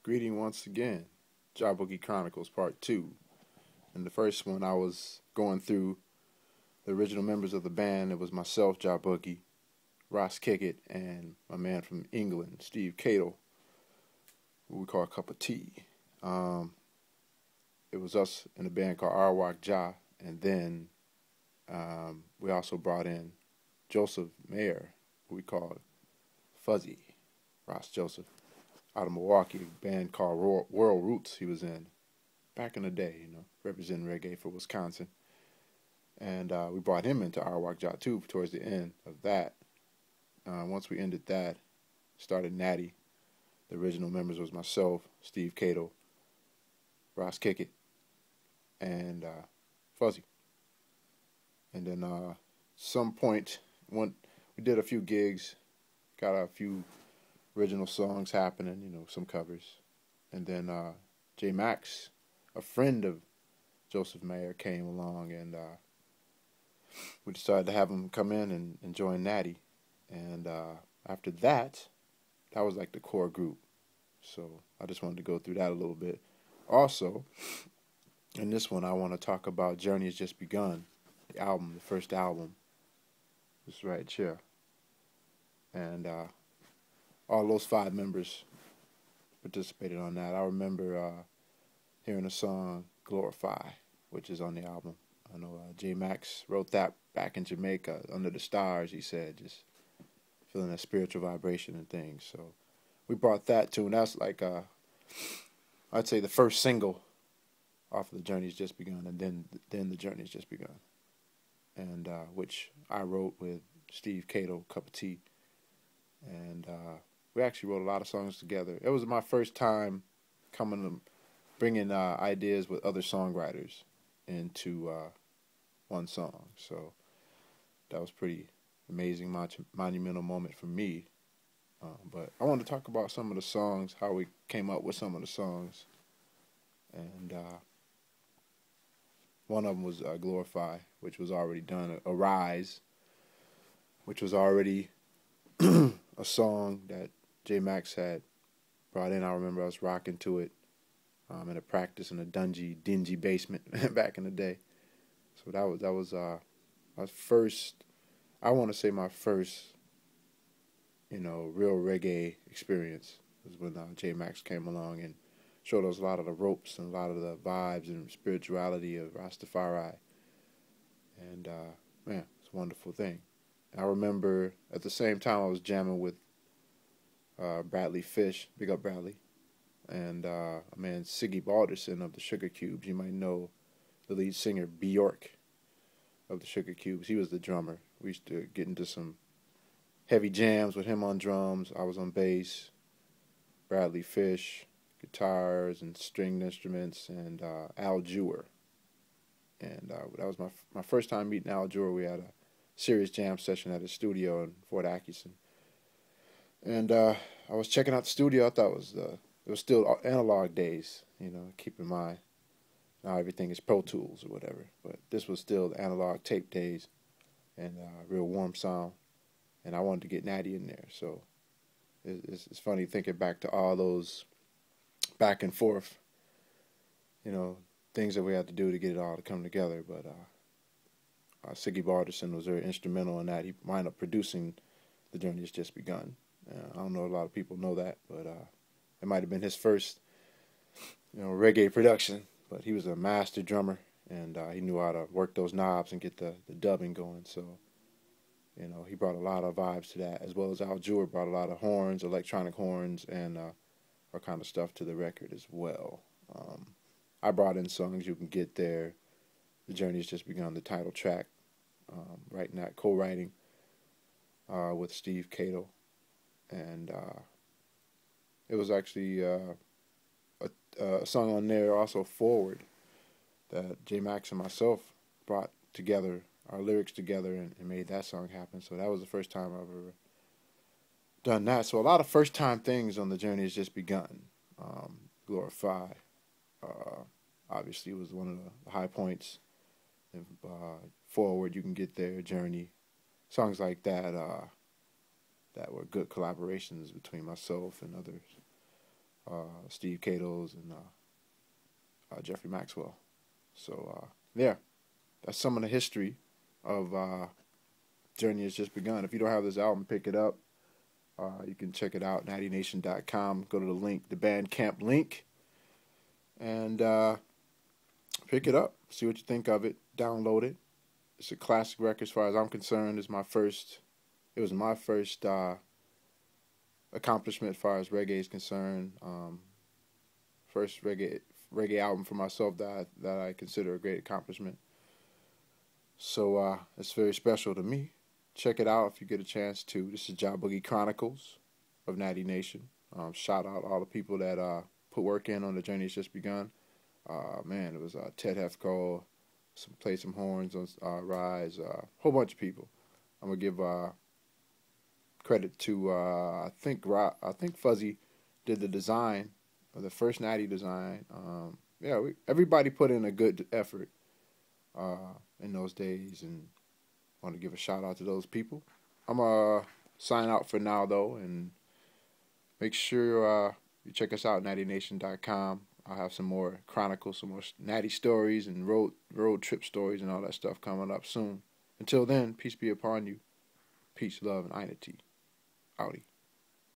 Greeting once again. JAH Boogie Chronicles Part 2. In the first one, I was going through the original members of the band. It was myself, JAH Boogie, Ross Kickett, and my man from England, Steve Cato, who we call a cup of tea. It was us in a band called Arwak Jah, and then we also brought in Joseph Mayer, who we called Fuzzy, Ross Joseph, out of Milwaukee, a band called World Roots he was in back in the day, representing reggae for Wisconsin. And we brought him into Arwak Jah too towards the end of that. Once we ended that, started Natty. The original members was myself, Steve Cato, Ross Kickett, and Fuzzy. And then some point, we did a few gigs, got a few original songs happening, some covers. And then J Max, a friend of Joseph Mayer, came along, and we decided to have him come in and join Natty. And after that, that was like the core group. So I just wanted to go through that a little bit. Also, in this one, I want to talk about Journey Has Just Begun, the album, the first album. It's right here. And all those 5 members participated on that. I remember hearing a song, Glorify, which is on the album. I know J Max wrote that back in Jamaica, under the stars, he said, just feeling that spiritual vibration and things. So we brought that too, and that's like, I'd say the first single off of The Journey's Just Begun, and then The Journey's Just Begun, and which I wrote with Steve Cato, Cup of Tea, and we actually wrote a lot of songs together. It was my first time bringing ideas with other songwriters into one song, so that was pretty amazing, monumental moment for me. But I wanted to talk about some of the songs, how we came up with some of the songs, and one of them was Glorify, which was already done. Arise, which was already a song that J Max had brought in. I remember us rocking to it in a practice in a dingy basement back in the day. So that was my first. I want to say my first, real reggae experience was when J Max came along and showed us a lot of the ropes and a lot of the vibes and spirituality of Rastafari. And man, it's a wonderful thing. I remember at the same time I was jamming with Bradley Fish, big up Bradley, and a man Siggy Balderson of the Sugar Cubes. You might know the lead singer Bjork of the Sugar Cubes. He was the drummer. We used to get into some heavy jams with him on drums. I was on bass, Bradley Fish, guitars and stringed instruments, and Al Jewer. And that was my first time meeting Al Jewer. We had a serious jam session at his studio in Fort Atkinson. And I was checking out the studio. I thought it was still analog days, keep in mind. Now everything is Pro Tools or whatever. But this was still the analog tape days, and real warm sound. And I wanted to get Natty in there. So it's funny thinking back to all those back and forth, things that we had to do to get it all to come together. But Siggy Balderson was very instrumental in that. He wound up producing The Journey Has Just Begun. I don't know a lot of people know that, but it might have been his first, reggae production. But he was a master drummer, and he knew how to work those knobs and get the dubbing going. So, he brought a lot of vibes to that, as well as Al Jewer brought a lot of horns, electronic horns, and all kind of stuff to the record as well. I brought in songs You Can Get There, The Journey Has Just Begun, the title track, co-writing with Steve Cato. And it was actually a song on there, also Forward, that J Max and myself brought together, our lyrics together, and made that song happen. So that was the first time I've ever done that. So a lot of first time things on The Journey Has Just Begun. Glorify, obviously, was one of the high points. And, Forward, You Can Get There, Journey, songs like that that were good collaborations between myself and others. Steve Cato's and Jeffrey Maxwell. So yeah, that's some of the history of Journey Has Just Begun. If you don't have this album, pick it up. You can check it out, nattynation.com. Go to the link, the Bandcamp link, and pick it up. See what you think of it. Download it. It's a classic record as far as I'm concerned. It was my first accomplishment as far as reggae is concerned. First reggae album for myself that I consider a great accomplishment. So it's very special to me. Check it out if you get a chance to. This is JAH Boogie Chronicles of Natty Nation. Shout out all the people that put work in on the Journey Has Just Begun. Man, it was Ted Hefko, played some horns on Rise, a whole bunch of people. I'm gonna give credit to I think Fuzzy did the design, or the first Natty design. Yeah, everybody put in a good effort in those days, and want to give a shout out to those people. I'm gonna sign out for now though, and make sure you check us out, nattynation.com. I'll have some more chronicles, some more Natty stories and road trip stories and all that stuff coming up soon. Until then, peace be upon you. Peace, love, and unity. Outie.